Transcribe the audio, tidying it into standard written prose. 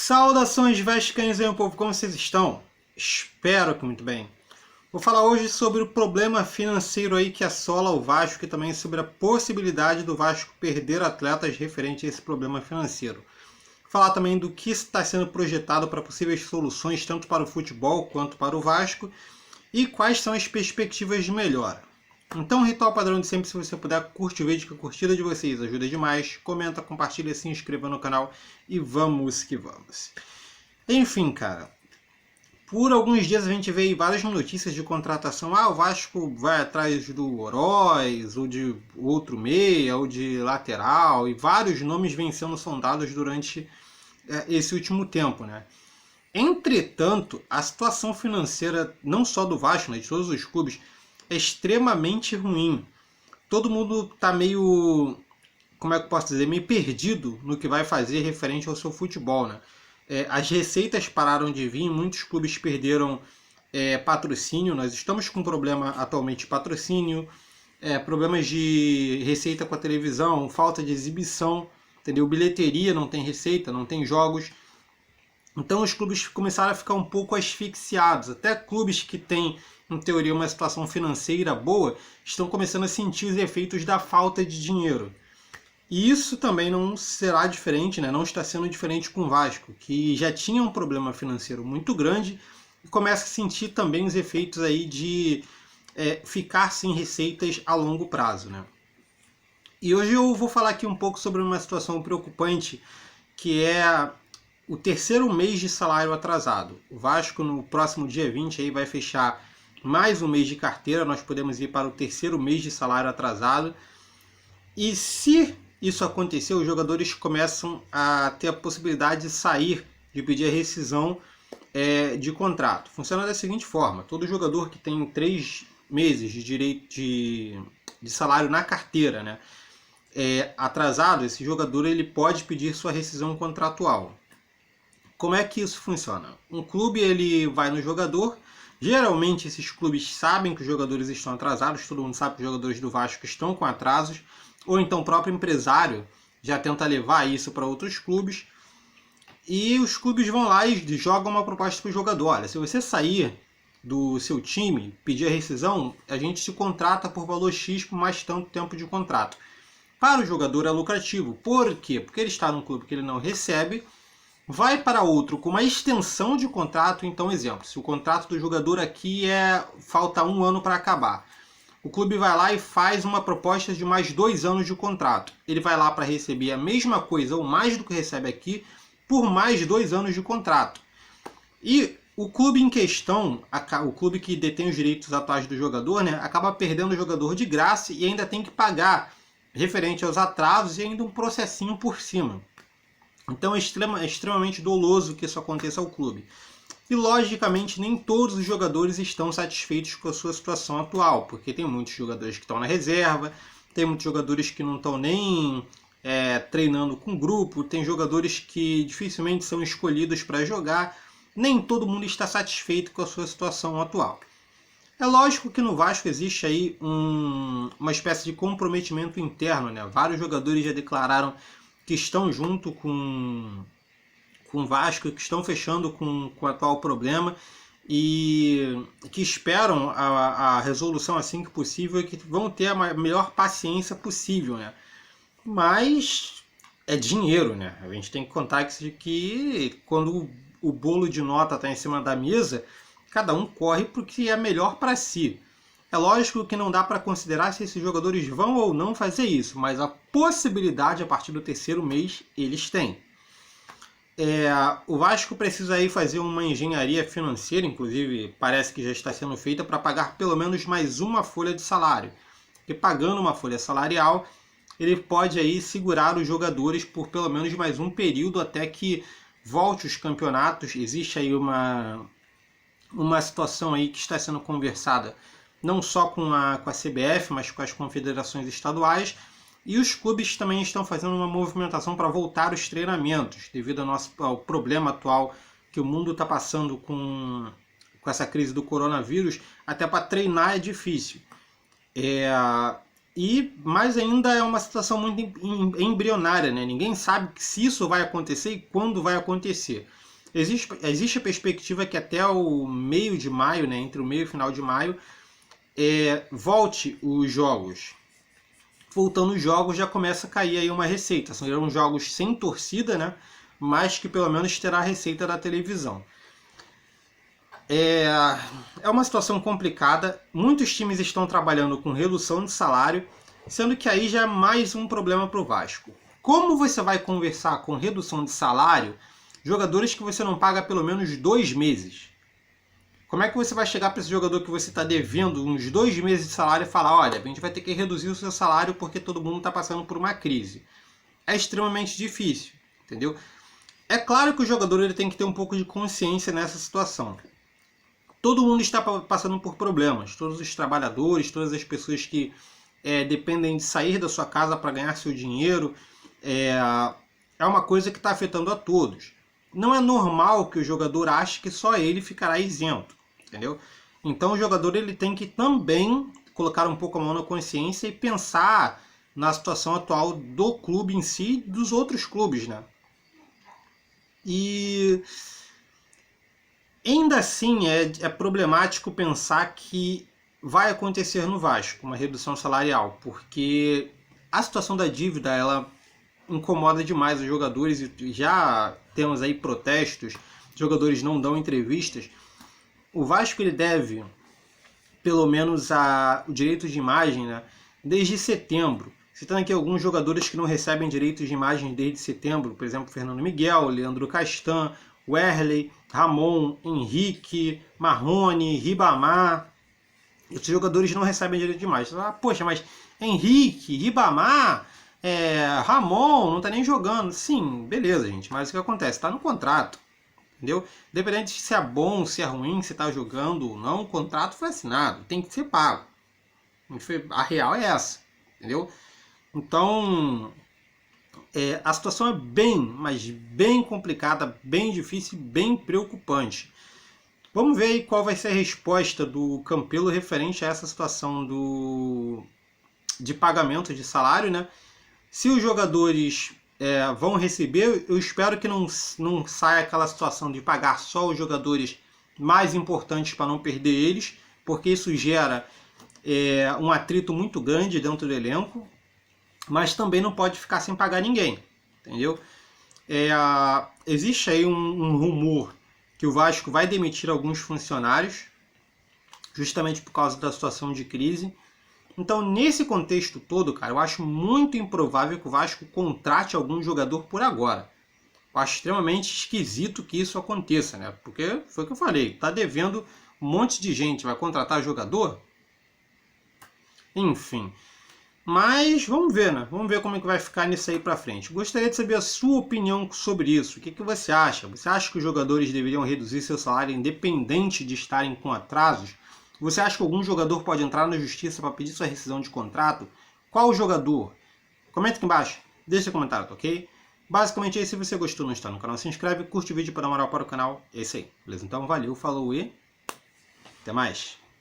Saudações vascaínos aí, meu povo, como vocês estão? Espero que muito bem. Vou falar hoje sobre o problema financeiro aí que assola o Vasco e também sobre a possibilidade do Vasco perder atletas referente a esse problema financeiro. Vou falar também do que está sendo projetado para possíveis soluções tanto para o futebol quanto para o Vasco e quais são as perspectivas de melhora. Então, ritual padrão de sempre, se você puder, curte o vídeo, que a curtida de vocês ajuda demais. Comenta, compartilha, se inscreva no canal e vamos que vamos. Enfim, cara, por alguns dias a gente veio várias notícias de contratação. O Vasco vai atrás do Oroz, ou de outro meia, ou de lateral, e vários nomes vêm sendo sondados durante esse último tempo, né? Entretanto, a situação financeira, não só do Vasco, né, de todos os clubes, é extremamente ruim. Todo mundo está meio, como é que eu posso dizer, meio perdido no que vai fazer referente ao seu futebol, né? As receitas pararam de vir, muitos clubes perderam patrocínio. Nós estamos com problema atualmente de patrocínio, problemas de receita com a televisão, falta de exibição, entendeu? Bilheteria, não tem receita, não tem jogos. Então os clubes começaram a ficar um pouco asfixiados. Até clubes que têm, em teoria, uma situação financeira boa, estão começando a sentir os efeitos da falta de dinheiro. E isso também não será diferente, né? Não está sendo diferente com o Vasco, que já tinha um problema financeiro muito grande e começa a sentir também os efeitos aí de ficar sem receitas a longo prazo, né? E hoje eu vou falar aqui um pouco sobre uma situação preocupante, que é o terceiro mês de salário atrasado. O Vasco, no próximo dia 20, aí vai fechar mais um mês de carteira. Nós podemos ir para o terceiro mês de salário atrasado. E se isso acontecer, os jogadores começam a ter a possibilidade de sair, de pedir a rescisão de contrato. Funciona da seguinte forma: todo jogador que tem 3 meses de direito de salário na carteira, né, atrasado, esse jogador ele pode pedir sua rescisão contratual. Como é que isso funciona? Um clube ele vai no jogador. Geralmente esses clubes sabem que os jogadores estão atrasados. Todo mundo sabe que os jogadores do Vasco estão com atrasos. Ou então o próprio empresário já tenta levar isso para outros clubes. E os clubes vão lá e jogam uma proposta para o jogador. Olha, se você sair do seu time, pedir a rescisão, a gente se contrata por valor X por mais tanto tempo de contrato. Para o jogador é lucrativo. Por quê? Porque ele está num clube que ele não recebe, vai para outro com uma extensão de contrato. Então, exemplo, se o contrato do jogador aqui falta 1 ano para acabar, o clube vai lá e faz uma proposta de mais 2 anos de contrato. Ele vai lá para receber a mesma coisa ou mais do que recebe aqui por mais 2 anos de contrato. E o clube em questão, o clube que detém os direitos atuais do jogador, né, acaba perdendo o jogador de graça e ainda tem que pagar referente aos atrasos e ainda um processinho por cima. Então é extremamente doloso que isso aconteça ao clube. E logicamente nem todos os jogadores estão satisfeitos com a sua situação atual, porque tem muitos jogadores que estão na reserva, tem muitos jogadores que não estão nem treinando com grupo, tem jogadores que dificilmente são escolhidos para jogar. Nem todo mundo está satisfeito com a sua situação atual. É lógico que no Vasco existe aí uma espécie de comprometimento interno, né? Vários jogadores já declararam que estão junto com o Vasco, que estão fechando com o atual problema e que esperam a resolução assim que possível e que vão ter a melhor paciência possível, né? Mas é dinheiro, né? A gente tem que contar que quando o bolo de nota está em cima da mesa, cada um corre para o que é melhor para si. É lógico que não dá para considerar se esses jogadores vão ou não fazer isso, mas a possibilidade a partir do terceiro mês eles têm. O Vasco precisa aí fazer uma engenharia financeira, inclusive parece que já está sendo feita, para pagar pelo menos mais uma folha de salário. E pagando uma folha salarial, ele pode aí segurar os jogadores por pelo menos mais um período até que volte os campeonatos. Existe aí uma situação aí que está sendo conversada não só com a CBF, mas com as confederações estaduais, e os clubes também estão fazendo uma movimentação para voltar os treinamentos, devido ao problema atual que o mundo está passando com essa crise do coronavírus. Até para treinar é difícil. E mais ainda é uma situação muito embrionária, né? Ninguém sabe se isso vai acontecer e quando vai acontecer. Existe a perspectiva que até o meio de maio, né, entre o meio e o final de maio, volte os jogos. Voltando os jogos, já começa a cair aí uma receita. São jogos sem torcida, né? Mas que pelo menos terá a receita da televisão. É uma situação complicada. Muitos times estão trabalhando com redução de salário, sendo que aí já é mais um problema para o Vasco. Como você vai conversar com redução de salário jogadores que você não paga há pelo menos 2 meses? Como é que você vai chegar para esse jogador que você está devendo uns 2 meses de salário e falar: olha, a gente vai ter que reduzir o seu salário porque todo mundo está passando por uma crise? É extremamente difícil, entendeu? É claro que o jogador ele tem que ter um pouco de consciência nessa situação. Todo mundo está passando por problemas, todos os trabalhadores, todas as pessoas que dependem de sair da sua casa para ganhar seu dinheiro, é uma coisa que está afetando a todos. Não é normal que o jogador ache que só ele ficará isento, entendeu? Então o jogador ele tem que também colocar um pouco a mão na consciência e pensar na situação atual do clube em si e dos outros clubes, né? E ainda assim é problemático pensar que vai acontecer no Vasco uma redução salarial, porque a situação da dívida ela incomoda demais os jogadores e já temos aí protestos, jogadores não dão entrevistas. O Vasco ele deve pelo menos o direito de imagem, né, desde setembro. Citando aqui alguns jogadores que não recebem direitos de imagem desde setembro, por exemplo, Fernando Miguel, Leandro Castan, Wesley, Ramon, Henrique, Marrone, Ribamar. Esses jogadores não recebem direito de imagem. Poxa, mas Henrique, Ribamar, Ramon não tá nem jogando. Sim, beleza, gente, mas o que acontece? Tá no contrato, entendeu? Independente de se é bom, se é ruim, se tá jogando ou não, o contrato foi assinado, tem que ser pago. A real é essa, entendeu? Então, a situação é bem, mas bem complicada, bem difícil, bem preocupante. Vamos ver aí qual vai ser a resposta do Campelo referente a essa situação de pagamento de salário, né? Se os jogadores vão receber, eu espero que não saia aquela situação de pagar só os jogadores mais importantes para não perder eles, porque isso gera um atrito muito grande dentro do elenco, mas também não pode ficar sem pagar ninguém, entendeu? Existe aí um rumor que o Vasco vai demitir alguns funcionários, justamente por causa da situação de crise. Então, nesse contexto todo, cara, eu acho muito improvável que o Vasco contrate algum jogador por agora. Eu acho extremamente esquisito que isso aconteça, né? Porque foi o que eu falei, tá devendo um monte de gente, vai contratar jogador? Enfim. Mas vamos ver, né? Vamos ver como é que vai ficar nisso aí pra frente. Gostaria de saber a sua opinião sobre isso. O que você acha? Você acha que os jogadores deveriam reduzir seu salário independente de estarem com atrasos? Você acha que algum jogador pode entrar na justiça para pedir sua rescisão de contrato? Qual jogador? Comenta aqui embaixo. Deixa seu comentário, tá ok? Basicamente é isso. Se você gostou, não está no canal, se inscreve, curte o vídeo para dar moral para o canal. É isso aí, beleza? Então valeu, falou e até mais.